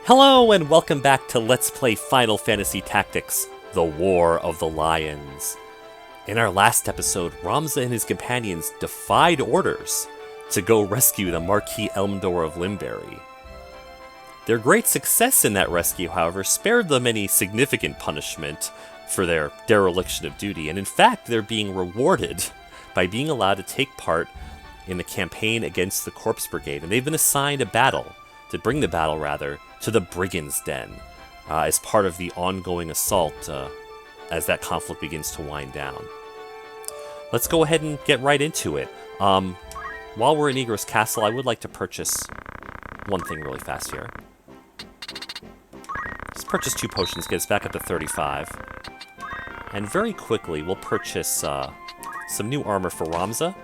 Hello and welcome back to Let's Play Final Fantasy Tactics, The War of the Lions. In our last episode, Ramza and his companions defied orders to go rescue the Marquis Elmdor of Limberry. Their great success in that rescue, however, spared them any significant punishment for their dereliction of duty, and in fact, they're being rewarded by being allowed to take part in the campaign against the Corpse Brigade, and they've been assigned to bring the battle, to the Brigands Den, as part of the ongoing assault as that conflict begins to wind down. Let's go ahead and get right into it. While we're in Igor's Castle, I would like to purchase one thing really fast here. Let's purchase 2 potions, get us back up to 35. And very quickly, we'll purchase some new armor for Ramza.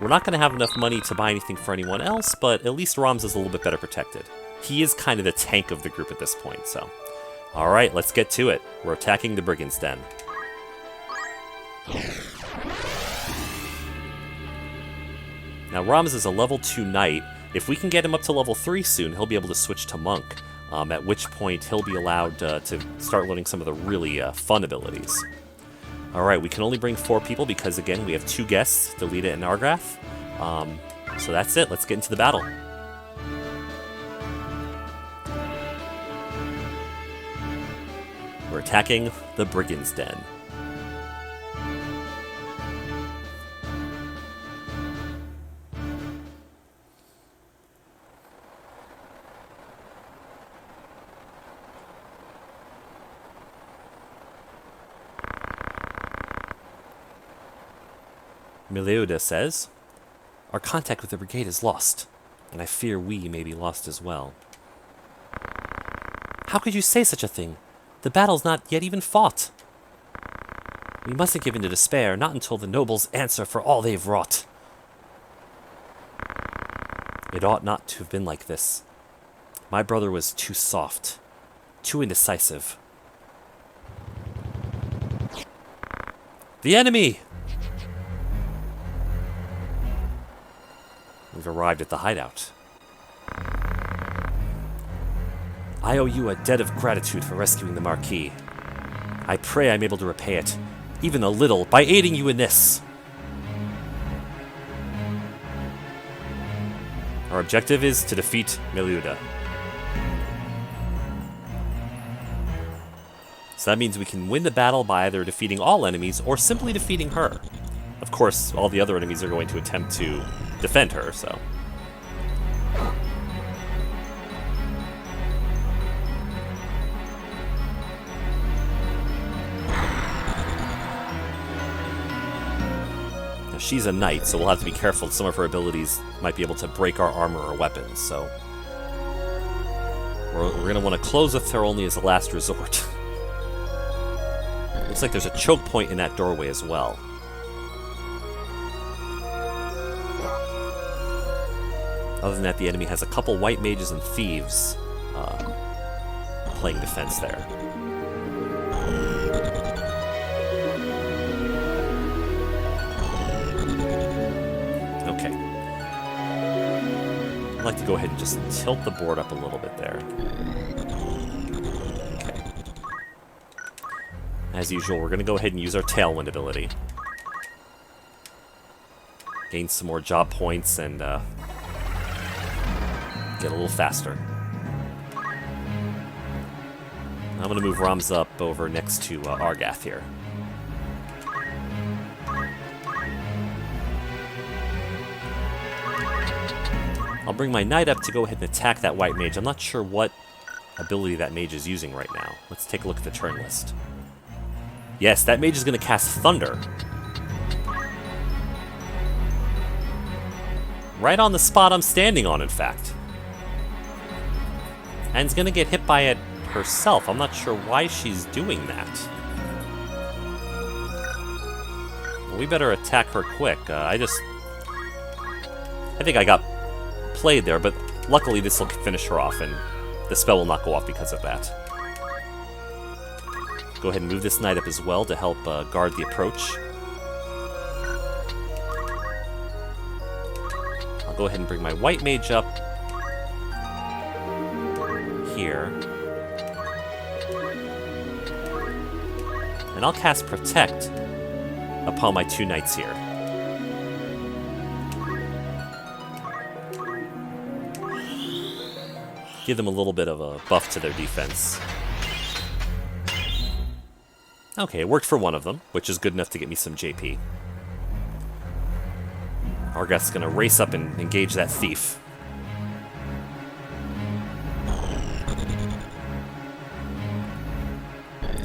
We're not going to have enough money to buy anything for anyone else, but at least Ramza's a little bit better protected. He is kind of the tank of the group at this point, so... Alright, let's get to it. We're attacking the Brigands Den. Now, Ramza's a level 2 knight. If we can get him up to level 3 soon, he'll be able to switch to monk, at which point he'll be allowed to start learning some of the really fun abilities. Alright, we can only bring 4 people because, again, we have 2 guests, Delita and Nargrath. So that's it, let's get into the battle. We're attacking the Brigands Den. Melioda says, "Our contact with the brigade is lost, and I fear we may be lost as well." "How could you say such a thing? The battle's not yet even fought." "We mustn't give in to despair, not until the nobles answer for all they've wrought." "It ought not to have been like this. My brother was too soft, too indecisive." "The enemy!" We've arrived at the hideout. "I owe you a debt of gratitude for rescuing the Marquis. I pray I'm able to repay it, even a little, by aiding you in this." Our objective is to defeat Melioda. So that means we can win the battle by either defeating all enemies or simply defeating her. Of course, all the other enemies are going to attempt to defend her, so... Now, she's a knight, so we'll have to be careful. Some of her abilities might be able to break our armor or weapons, so... We're going to want to close with her only as a last resort. Looks like there's a choke point in that doorway as well. Other than that, the enemy has a couple white mages and thieves playing defense there. Okay. I'd like to go ahead and just tilt the board up a little bit there. Okay. As usual, we're going to go ahead and use our Tailwind ability. Gain some more job points and... get a little faster. I'm going to move Ramza up over next to Argath here. I'll bring my knight up to go ahead and attack that white mage. I'm not sure what ability that mage is using right now. Let's take a look at the turn list. Yes, that mage is going to cast Thunder. Right on the spot I'm standing on, in fact. And is going to get hit by it herself. I'm not sure why she's doing that. Well, we better attack her quick. I think I got played there, but luckily this will finish her off, and the spell will not go off because of that. Go ahead and move this knight up as well to help guard the approach. I'll go ahead and bring my white mage up. here. And I'll cast Protect upon my 2 knights here. Give them a little bit of a buff to their defense. Okay, it worked for one of them, which is good enough to get me some JP. Argath's gonna race up and engage that thief.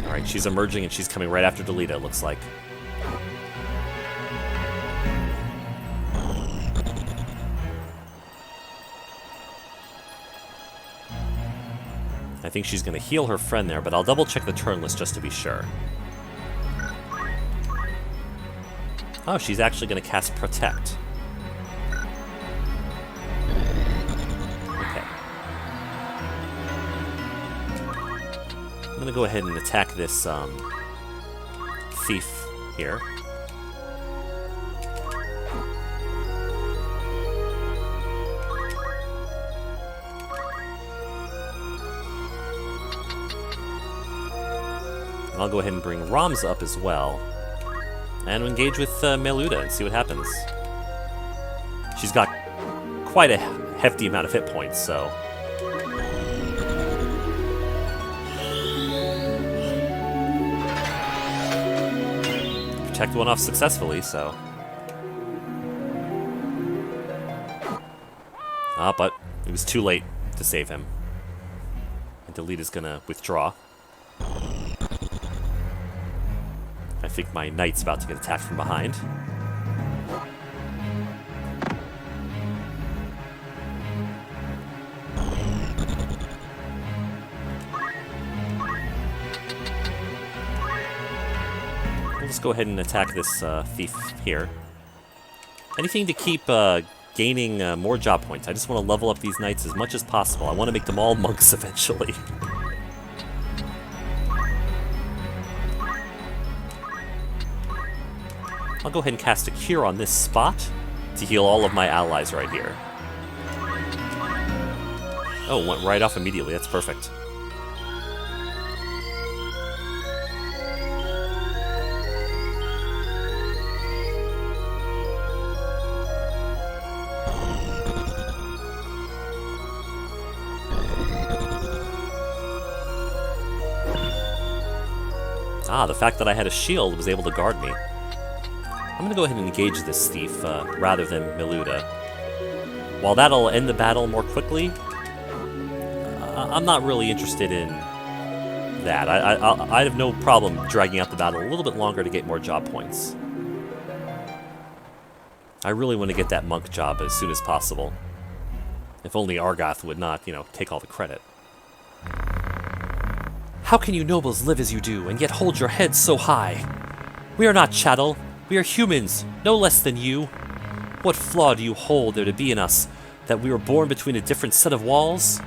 Alright, she's emerging and she's coming right after Delita, it looks like. I think she's going to heal her friend there, but I'll double check the turn list just to be sure. Oh, she's actually going to cast Protect. Okay. I'm going to go ahead and attack this thief here. I'll go ahead and bring Ramza up as well. And engage with Meluda and see what happens. She's got quite a hefty amount of hit points, so... Protect one off successfully, so... Ah, but it was too late to save him. And Delita's gonna withdraw. I think my knight's about to get attacked from behind. We'll just go ahead and attack this thief here. Anything to keep gaining more job points. I just want to level up these knights as much as possible. I want to make them all monks eventually. I'll go ahead and cast a Cure on this spot to heal all of my allies right here. Oh, went right off immediately. That's perfect. Ah, the fact that I had a shield was able to guard me. I'm going to go ahead and engage this thief rather than Meluda. While that'll end the battle more quickly, I'm not really interested in that. I have no problem dragging out the battle a little bit longer to get more job points. I really want to get that monk job as soon as possible. If only Argath would not, take all the credit. How can you nobles live as you do and yet hold your heads so high? We are not chattel. We are humans, no less than you. What flaw do you hold there to be in us, that we were born between a different set of walls?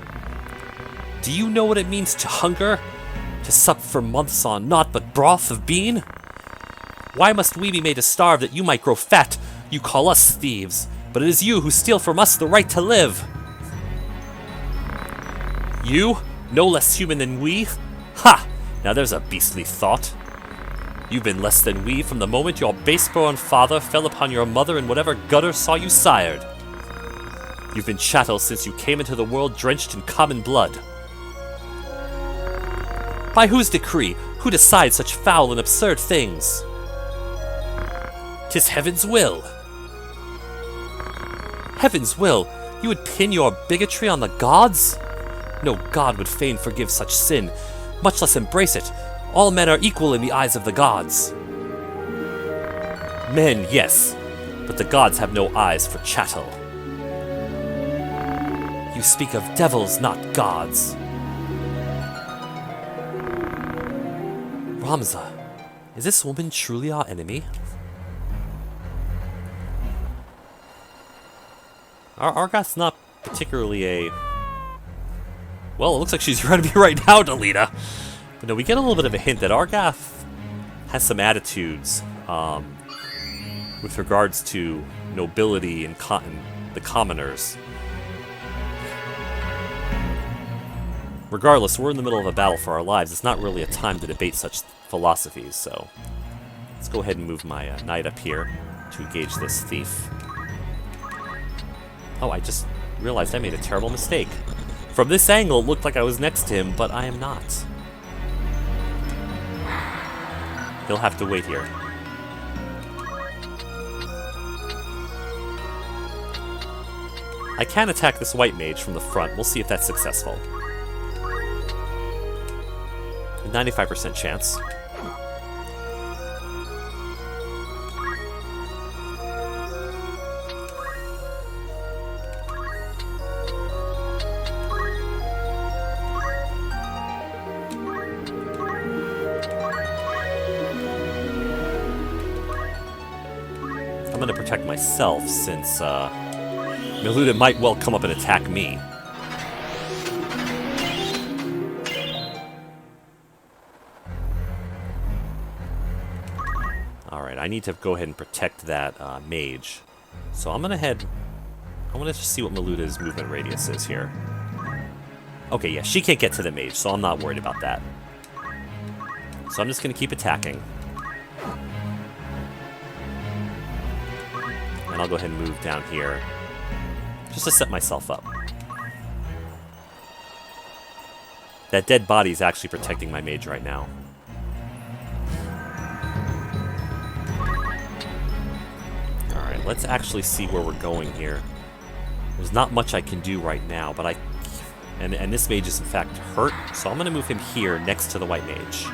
Do you know what it means to hunger? To sup for months on naught but broth of bean? Why must we be made to starve that you might grow fat? You call us thieves, but it is you who steal from us the right to live. You, no less human than we? Ha! Now there's a beastly thought. You've been less than we from the moment your base-born father fell upon your mother in whatever gutter saw you sired. You've been chattel since you came into the world drenched in common blood. By whose decree? Who decides such foul and absurd things? 'Tis heaven's will. Heaven's will? You would pin your bigotry on the gods? No god would fain forgive such sin, much less embrace it. All men are equal in the eyes of the gods. Men, yes, but the gods have no eyes for chattel. You speak of devils, not gods. Ramza, is this woman truly our enemy? Argath's not particularly a... Well, it looks like she's your enemy right now, Delita. But no, we get a little bit of a hint that Argath has some attitudes with regards to nobility and the commoners. regardless, we're in the middle of a battle for our lives. It's not really a time to debate such philosophies, so let's go ahead and move my knight up here to engage this thief. Oh, I just realized I made a terrible mistake. From this angle, it looked like I was next to him, but I am not. He'll have to wait here. I can attack this white mage from the front. We'll see if that's successful. A 95% chance. I'm going to protect myself since Miluda might well come up and attack me. Alright, I need to go ahead and protect that mage. So I'm going to just see what Miluda's movement radius is here. Okay, yeah, she can't get to the mage, so I'm not worried about that. So I'm just going to keep attacking. And I'll go ahead and move down here, just to set myself up. That dead body is actually protecting my mage right now. Alright, let's actually see where we're going here. There's not much I can do right now, but and this mage is in fact hurt, so I'm going to move him here next to the white mage.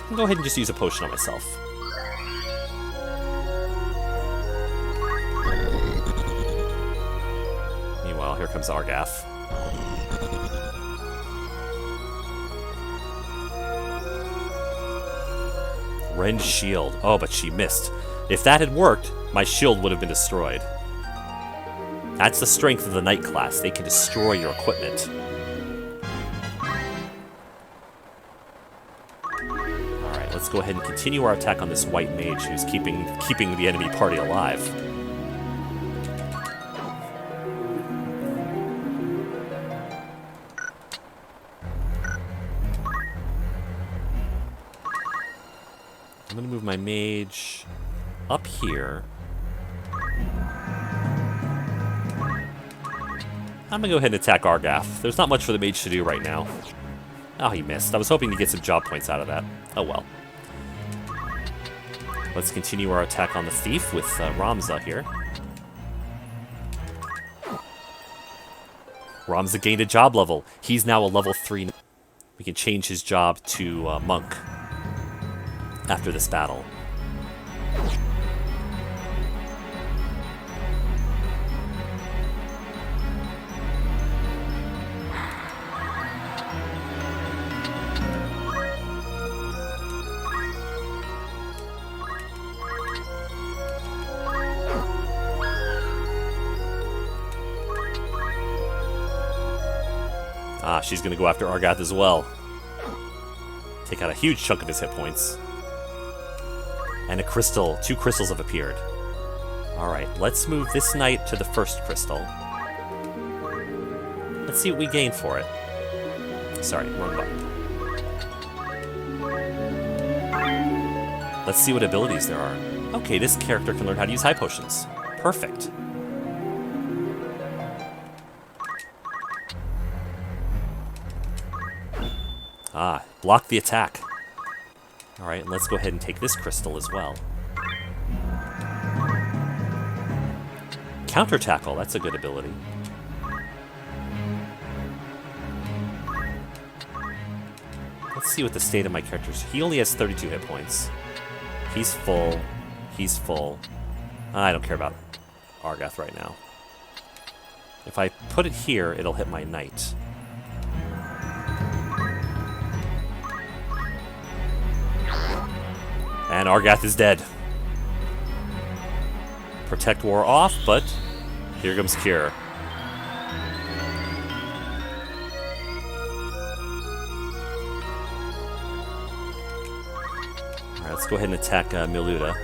I'll go ahead and just use a potion on myself. Meanwhile, here comes Argath. Rend shield. Oh, but she missed. If that had worked, my shield would have been destroyed. That's the strength of the Knight class. They can destroy your equipment. Alright, let's go ahead and continue our attack on this white mage who's keeping the enemy party alive. I'm going to move my mage up here. I'm going to go ahead and attack Argath. There's not much for the mage to do right now. Oh, he missed. I was hoping to get some job points out of that. Oh well. Let's continue our attack on the thief with Ramza here. Ramza gained a job level. He's now a level 3. We can change his job to monk after this battle. Ah, she's going to go after Argath as well. Take out a huge chunk of his hit points. And a crystal. 2 crystals have appeared. Alright, let's move this knight to the first crystal. Let's see what we gain for it. Sorry, wrong button. Let's see what abilities there are. Okay, this character can learn how to use high potions. Perfect. Ah, block the attack. Alright, let's go ahead and take this crystal as well. Counter tackle, that's a good ability. Let's see what the state of my character is. He only has 32 hit points. He's full. He's full. I don't care about Argath right now. If I put it here, it'll hit my knight. And Argath is dead. Protect wore off, but here comes Cure. Alright, let's go ahead and attack Miluda.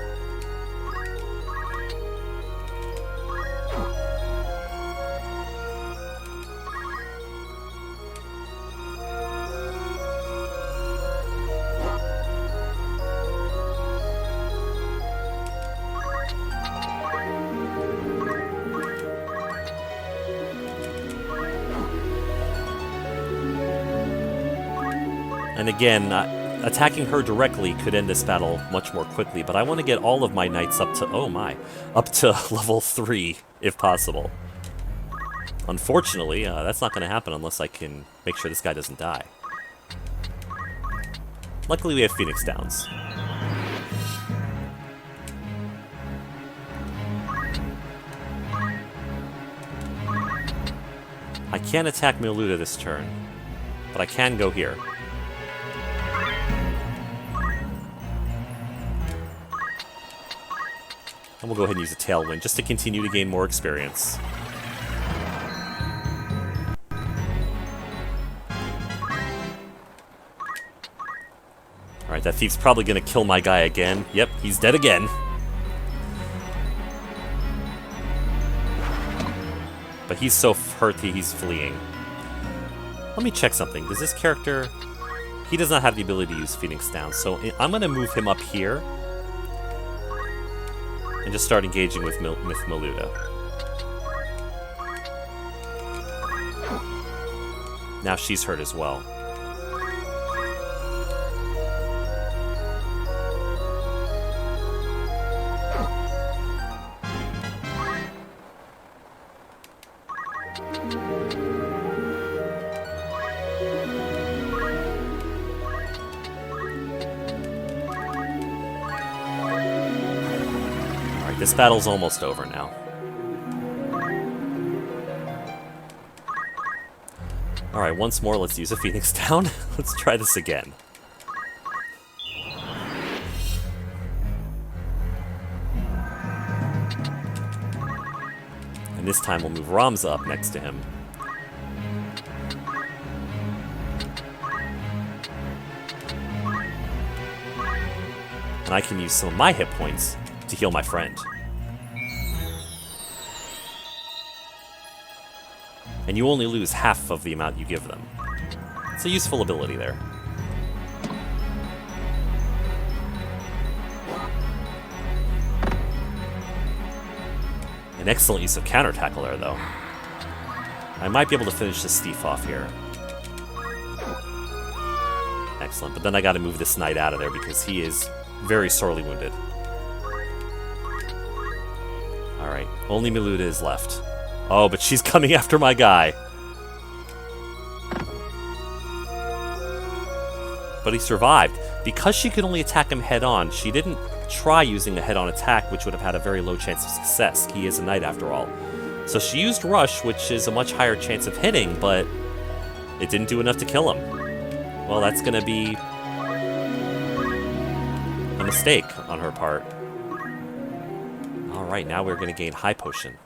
And again, attacking her directly could end this battle much more quickly, but I want to get all of my knights up to, up to level 3, if possible. Unfortunately, that's not going to happen unless I can make sure this guy doesn't die. Luckily, we have Phoenix Downs. I can't attack Miluda this turn, but I can go here. And we'll go ahead and use a Tailwind just to continue to gain more experience. Alright, that thief's probably gonna kill my guy again. Yep, he's dead again. But he's so hurt he's fleeing. Let me check something. Does this character... He does not have the ability to use Phoenix Down, so I'm gonna move him up here and just start engaging with Miluda. Now she's hurt as well. This battle's almost over now. Alright, once more, let's use a Phoenix Down. Let's try this again. And this time we'll move Ramza up next to him. And I can use some of my hit points to heal my friend. And you only lose half of the amount you give them. It's a useful ability there. An excellent use of counter tackle there, though. I might be able to finish this thief off here. Excellent, but then I gotta move this knight out of there because he is very sorely wounded. Alright, only Miluda is left. Oh, but she's coming after my guy. But he survived. Because she could only attack him head-on, she didn't try using a head-on attack, which would have had a very low chance of success. He is a knight after all. So she used Rush, which is a much higher chance of hitting, but it didn't do enough to kill him. Well, that's gonna be a mistake on her part. Alright, now we're gonna gain High Potion.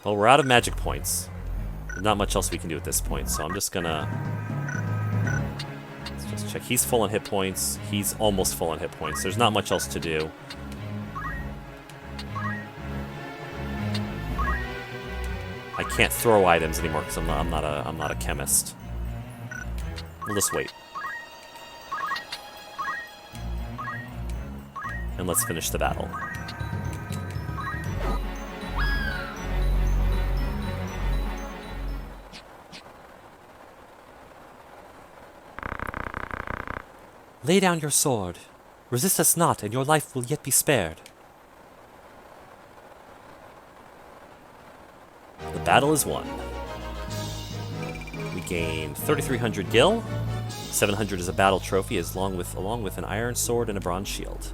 Well, we're out of magic points. There's not much else we can do at this point, so I'm just gonna... Let's just check. He's full on hit points. He's almost full on hit points. There's not much else to do. I can't throw items anymore because I'm not a chemist. We'll just wait. And let's finish the battle. Lay down your sword. Resist us not, and your life will yet be spared. The battle is won. We gain 3,300 gil, 700 as a battle trophy, along with an iron sword and a bronze shield.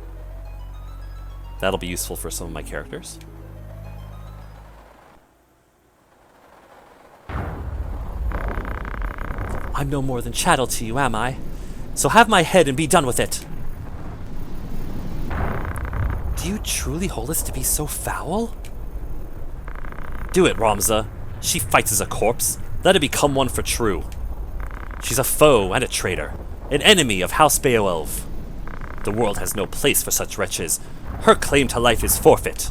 That'll be useful for some of my characters. I'm no more than chattel to you, am I? So have my head and be done with it. Do you truly hold us to be so foul? Do it, Ramza. She fights as a corpse. Let her become one for true. She's a foe and a traitor, an enemy of House Beoulve. The world has no place for such wretches. Her claim to life is forfeit.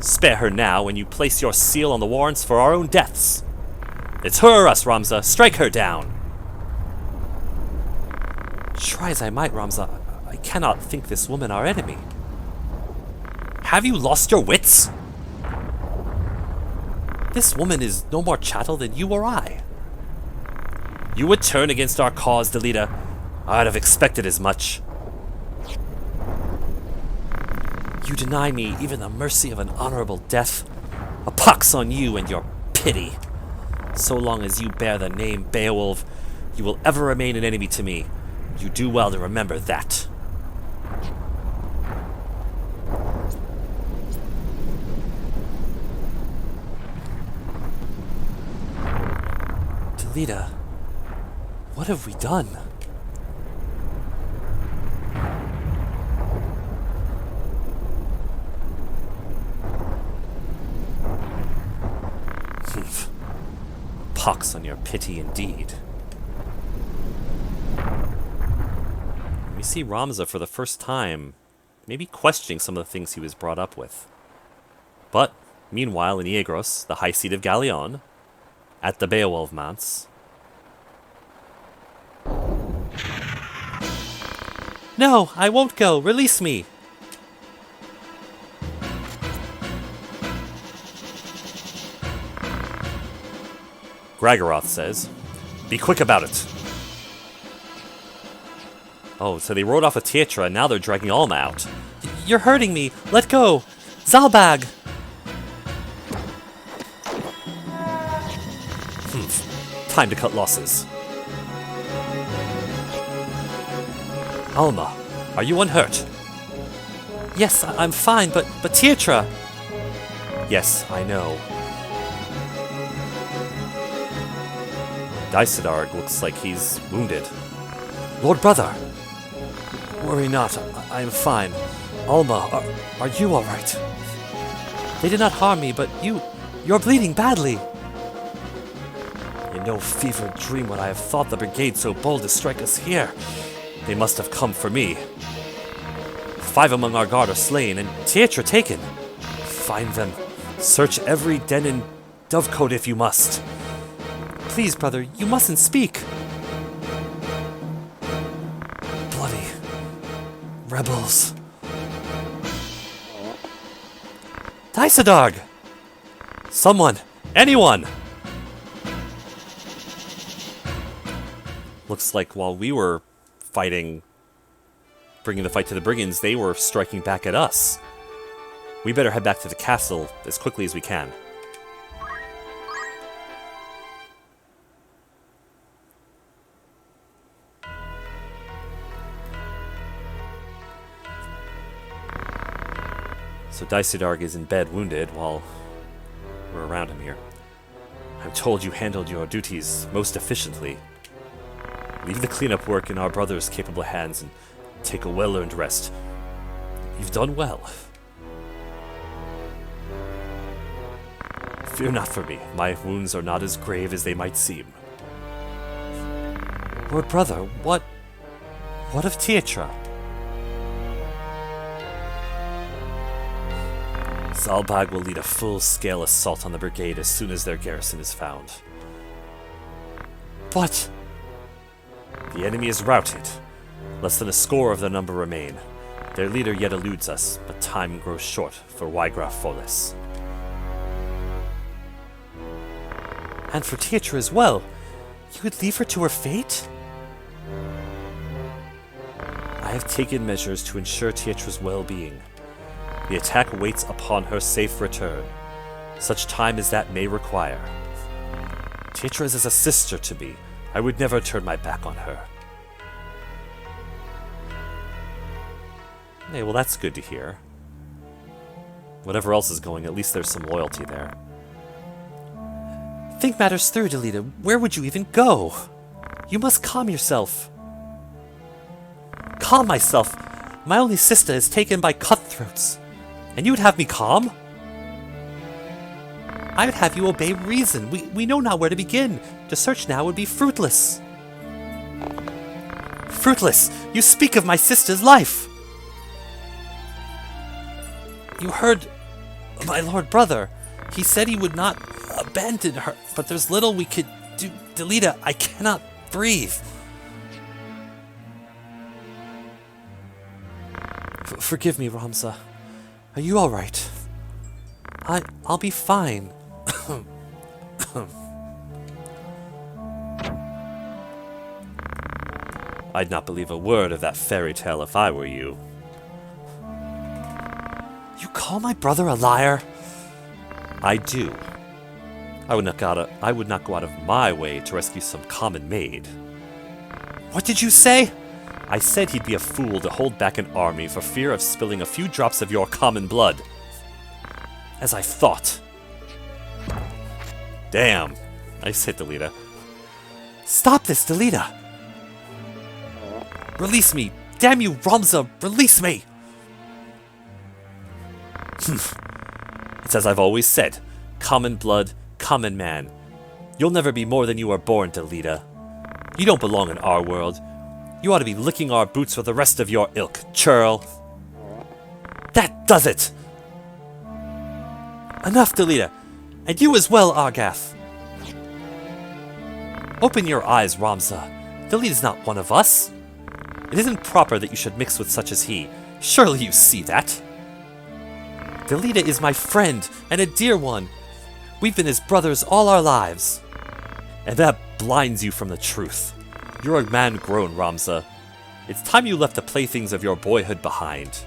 Spare her now when you place your seal on the warrants for our own deaths. It's her or us, Ramza. Strike her down. Try as I might, Ramza, I cannot think this woman our enemy. Have you lost your wits? This woman is no more chattel than you or I. You would turn against our cause, Delita. I'd have expected as much. You deny me even the mercy of an honorable death. A pox on you and your pity. So long as you bear the name Beowulf, you will ever remain an enemy to me. You do well to remember that. Delita, what have we done? Pox on your pity indeed. We see Ramza for the first time, maybe questioning some of the things he was brought up with. But, meanwhile, in Iagros, the high seat of Galleon, at the Beoulve Manse. No, I won't go. Release me. Gragaroth says, "Be quick about it." Oh, so they rode off with Tietra and now they're dragging Alma out. You're hurting me. Let go. Zalbag. Time to cut losses. Alma, are you unhurt? Yes, I'm fine, but Tietra. Yes, I know. Daisadarg looks like he's wounded. Lord Brother! Worry not, I am fine. Alma, are you alright? They did not harm me, but you're bleeding badly. In no fevered dream would I have thought the brigade so bold to strike us here. They must have come for me. 5 among our guard are slain, and Tietra taken. Find them. Search every den and dovecote if you must. Please, brother, you mustn't speak. Bloody rebels. Daisadarg! Someone! Anyone! Looks like while we were fighting, bringing the fight to the Brigands, they were striking back at us. We better head back to the castle as quickly as we can. So Daisadarg is in bed wounded while we're around him here. I'm told you handled your duties most efficiently. Leave the cleanup work in our brother's capable hands and take a well-earned rest. You've done well. Fear not for me. My wounds are not as grave as they might seem. Lord Brother, what of Tietra? Zalbag will lead a full-scale assault on the brigade as soon as their garrison is found. But the enemy is routed. Less than a score of their number remain. Their leader yet eludes us, but time grows short for Wygraf Folis. And for Tietra as well. You would leave her to her fate? I have taken measures to ensure Tietra's well-being. The attack waits upon her safe return, such time as that may require. Tietra is as a sister to me. I would never turn my back on her. Hey, well that's good to hear. Whatever else is going, at least there's some loyalty there. Think matters through, Delita. Where would you even go? You must calm yourself. Calm myself? My only sister is taken by cutthroats. And you would have me calm? I would have you obey reason. We know not where to begin. To search now would be fruitless. Fruitless? You speak of my sister's life. You heard my Lord Brother. He said he would not abandon her, but there's little we could do. Delita, I cannot breathe. Forgive me, Ramza. Are you alright? I'll be fine. I'd not believe a word of that fairy tale if I were you. You call my brother a liar? I do. I would not go out of my way to rescue some common maid. What did you say? I said he'd be a fool to hold back an army for fear of spilling a few drops of your common blood. As I thought. Damn. I said Delita. Stop this, Delita! Release me! Damn you, Ramza! Release me! It's as I've always said. Common blood, common man. You'll never be more than you were born, Delita. You don't belong in our world. You ought to be licking our boots for the rest of your ilk, churl. That does it! Enough, Delita. And you as well, Argath. Open your eyes, Ramza. Delita's not one of us. It isn't proper that you should mix with such as he. Surely you see that. Delita is my friend, and a dear one. We've been his brothers all our lives. And that blinds you from the truth. You're a man grown, Ramza. It's time you left the playthings of your boyhood behind.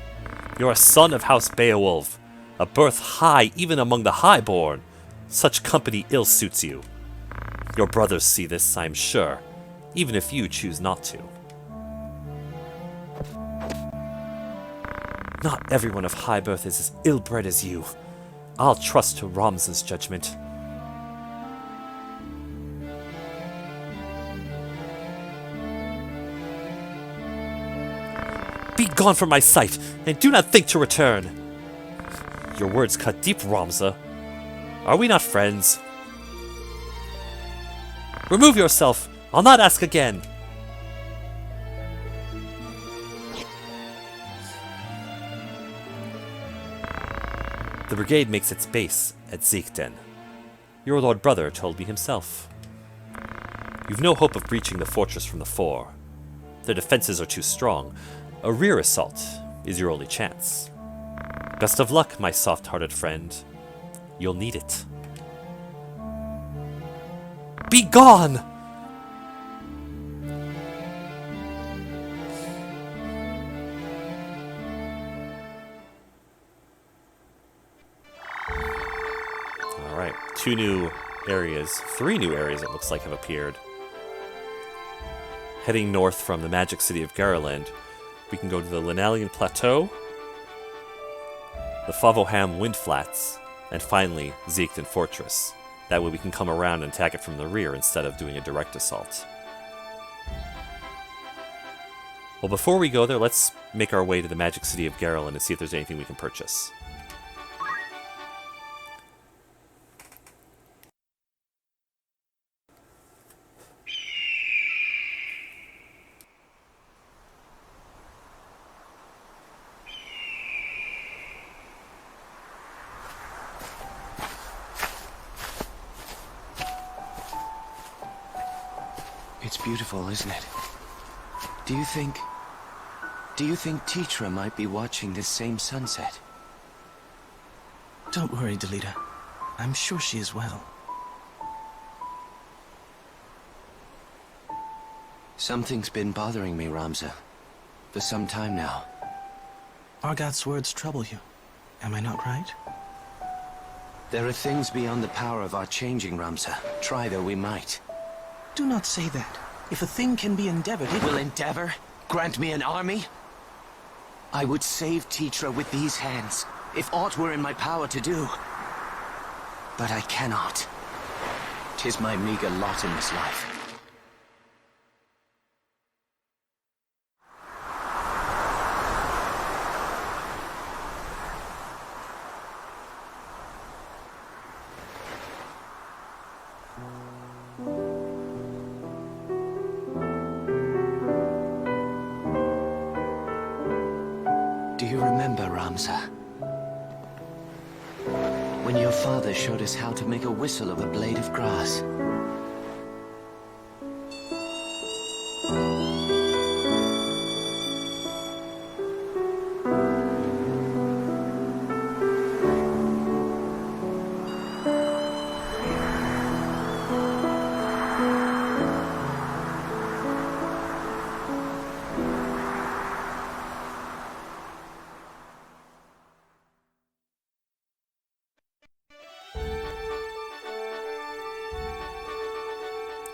You're a son of House Beowulf, a birth high even among the highborn. Such company ill suits you. Your brothers see this, I'm sure, even if you choose not to. Not everyone of high birth is as ill-bred as you. I'll trust to Ramza's judgment. Be gone from my sight, and do not think to return. Your words cut deep, Ramza. Are we not friends? Remove yourself. I'll not ask again. The brigade makes its base at Brigands Den. Your lord brother told me himself. You've no hope of breaching the fortress from the fore. Their defenses are too strong. A rear assault is your only chance. Best of luck, my soft-hearted friend. You'll need it. Be gone! Alright, 2 new areas, 3 new areas it looks like have appeared. Heading north from the magic city of Garland, we can go to the Linalian Plateau, the Favoham Wind Flats, and finally, Brigands Den Fortress. That way we can come around and attack it from the rear instead of doing a direct assault. Well, before we go there, let's make our way to the magic city of Garland and see if there's anything we can purchase. It's beautiful, isn't it? Do you think Titra might be watching this same sunset? Don't worry, Delita. I'm sure she is well. Something's been bothering me, Ramza. For some time now. Argath's words trouble you. Am I not right? There are things beyond the power of our changing, Ramza. Try though we might. Do not say that. If a thing can be endeavored, it will endeavor? Grant me an army? I would save Titra with these hands, if aught were in my power to do. But I cannot. 'Tis my meager lot in this life. Do you remember, Ramza? When your father showed us how to make a whistle of a blade of grass.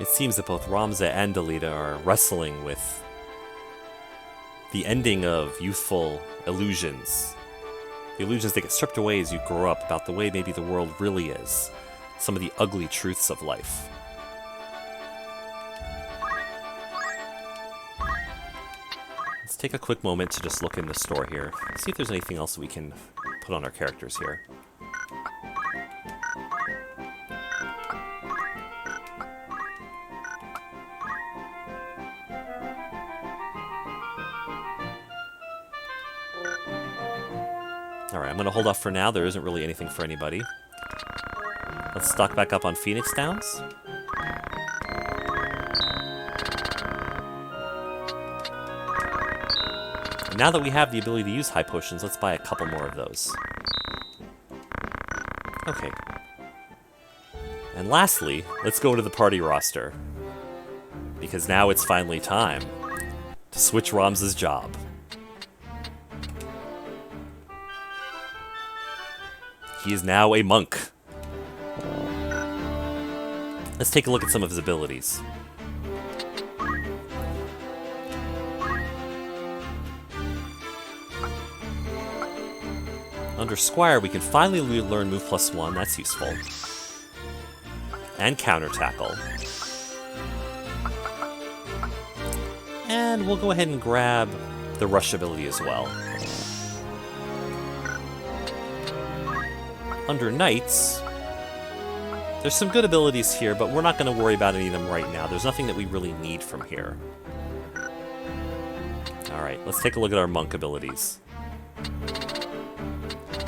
It seems that both Ramza and Delita are wrestling with the ending of youthful illusions. The illusions that get stripped away as you grow up about the way maybe the world really is. Some of the ugly truths of life. Let's take a quick moment to just look in the store here. See if there's anything else we can put on our characters here. Alright, I'm going to hold off for now. There isn't really anything for anybody. Let's stock back up on Phoenix Downs. And now that we have the ability to use high potions, let's buy a couple more of those. Okay. And lastly, let's go to the party roster. Because now it's finally time to switch Ramza's job. He is now a monk. Let's take a look at some of his abilities. Under Squire, we can finally learn Move +1, that's useful. And Counter Tackle. And we'll go ahead and grab the Rush ability as well. Under Knights, there's some good abilities here, but we're not going to worry about any of them right now. There's nothing that we really need from here. Alright, let's take a look at our Monk abilities.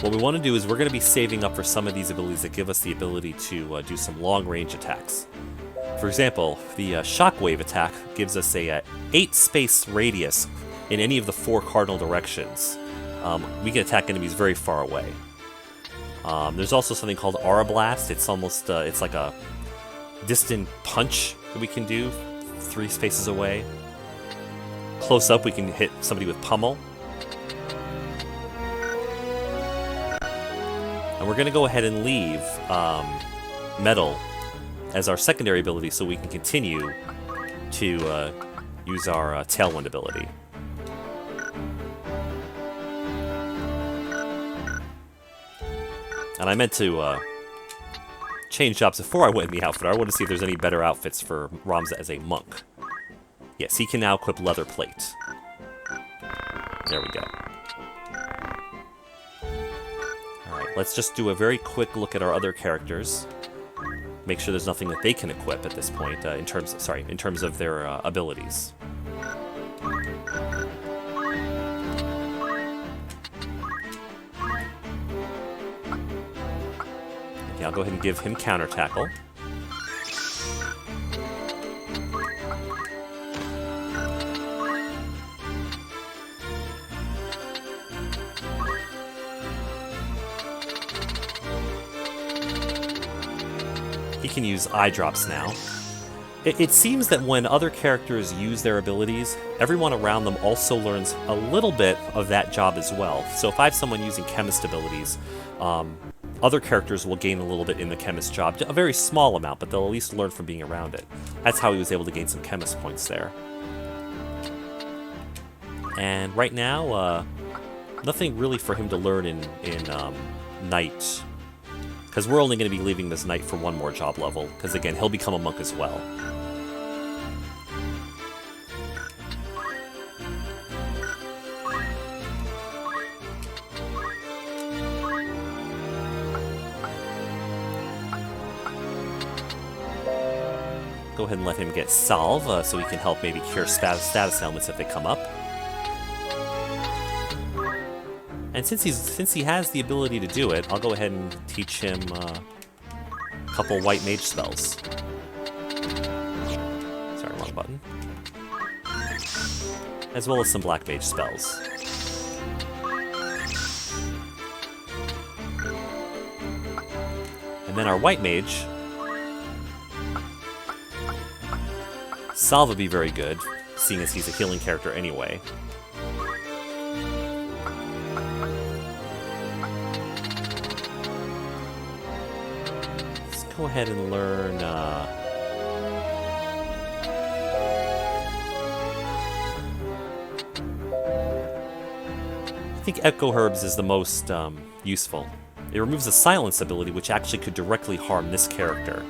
What we want to do is we're going to be saving up for some of these abilities that give us the ability to do some long-range attacks. For example, the Shockwave Attack gives us a 8-space radius in any of the 4 cardinal directions. We can attack enemies very far away. There's also something called Aura Blast. It's almost, it's like a distant punch that we can do 3 spaces away. Close up, we can hit somebody with Pummel. And we're going to go ahead and leave Metal as our secondary ability so we can continue to use our Tailwind ability. And I meant to change jobs before I went in the outfit. I want to see if there's any better outfits for Ramza as a monk. Yes, he can now equip Leather Plate. There we go. Alright, let's just do a very quick look at our other characters. Make sure there's nothing that they can equip at this point in terms of their abilities. Okay, I'll go ahead and give him Counter Tackle. He can use eye drops now. It seems that when other characters use their abilities, everyone around them also learns a little bit of that job as well. So if I have someone using chemist abilities, other characters will gain a little bit in the chemist job. A very small amount, but they'll at least learn from being around it. That's how he was able to gain some chemist points there. And right now, nothing really for him to learn in Knight. Because we're only going to be leaving this Knight for one more job level. Because again, he'll become a monk as well. Go ahead and let him get Salve, so he can help maybe cure status ailments if they come up. And since he has the ability to do it, I'll go ahead and teach him a couple white mage spells. Sorry, wrong button. As well as some black mage spells. And then our white mage, Salve would be very good, seeing as he's a healing character anyway. Let's go ahead and learn think Echo Herbs is the most useful. It removes a silence ability, which actually could directly harm this character.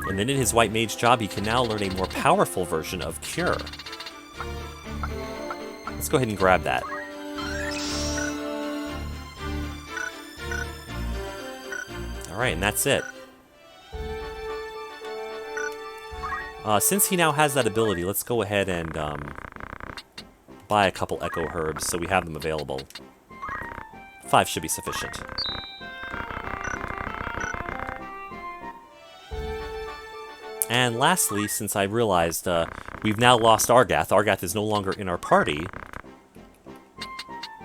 And then in his White Mage job, he can now learn a more powerful version of Cure. Let's go ahead and grab that. Alright, and that's it. Since he now has that ability, let's go ahead and buy a couple Echo Herbs so we have them available. 5 should be sufficient. And lastly, since I realized we've now lost Argath, Argath is no longer in our party,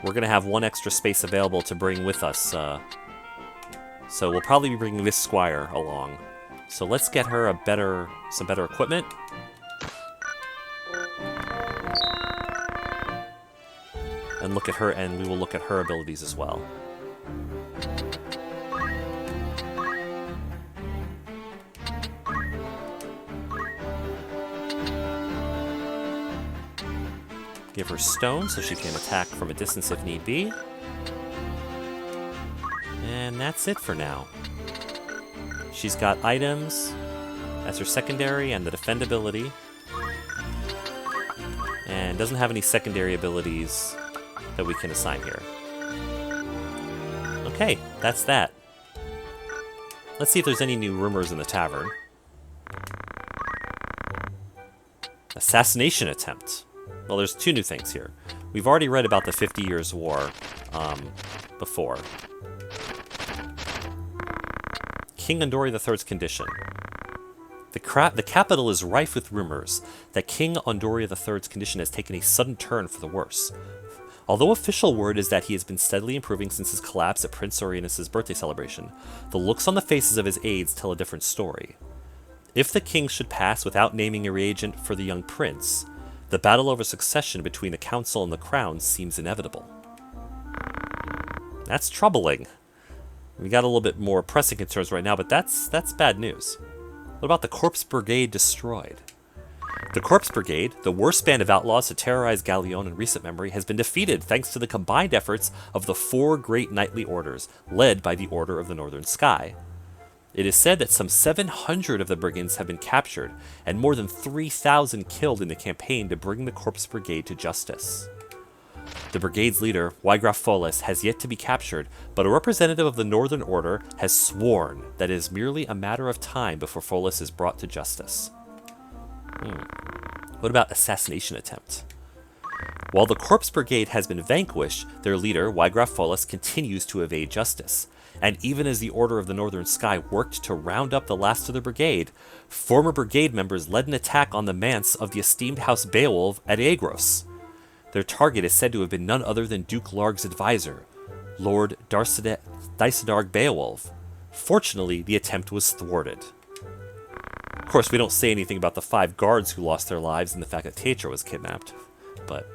we're going to have 1 extra space available to bring with us. So we'll probably be bringing this Squire along. So let's get her some better equipment. And look at her, and we will look at her abilities as well. Give her stone so she can attack from a distance if need be. And that's it for now. She's got items as her secondary and the defend ability. And doesn't have any secondary abilities that we can assign here. Okay, that's that. Let's see if there's any new rumors in the tavern. Assassination attempt. Well, there's 2 new things here. We've already read about the 50 Years' War before. King Andori III's condition. The capital is rife with rumors that King Andori III's condition has taken a sudden turn for the worse. Although official word is that he has been steadily improving since his collapse at Prince Orinus' birthday celebration, the looks on the faces of his aides tell a different story. If the king should pass without naming a reagent for the young prince, the battle over succession between the council and the crown seems inevitable. That's troubling. We got a little bit more pressing concerns right now, but that's bad news. What about the Corpse Brigade destroyed? The Corpse Brigade, the worst band of outlaws to terrorize Galleon in recent memory, has been defeated thanks to the combined efforts of the 4 great knightly orders, led by the Order of the Northern Sky. It is said that some 700 of the brigands have been captured, and more than 3,000 killed in the campaign to bring the Corpse Brigade to justice. The brigade's leader, Wygraf Folis, has yet to be captured, but a representative of the Northern Order has sworn that it is merely a matter of time before Folis is brought to justice. What about assassination attempt? While the Corpse Brigade has been vanquished, their leader, Wygraf Folis, continues to evade justice. And even as the Order of the Northern Sky worked to round up the last of the brigade, former brigade members led an attack on the manse of the esteemed House Beowulf at Aegros. Their target is said to have been none other than Duke Larg's advisor, Lord Dysadarg Beowulf. Fortunately, the attempt was thwarted. Of course, we don't say anything about the 5 guards who lost their lives and the fact that Tetra was kidnapped, but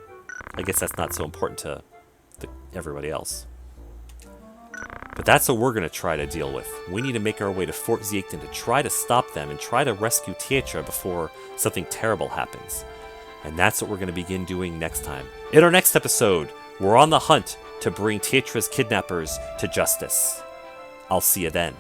I guess that's not so important to everybody else. But that's what we're going to try to deal with. We need to make our way to Fort Ziekten to try to stop them and try to rescue Tetra before something terrible happens. And that's what we're going to begin doing next time. In our next episode, we're on the hunt to bring Tetra's kidnappers to justice. I'll see you then.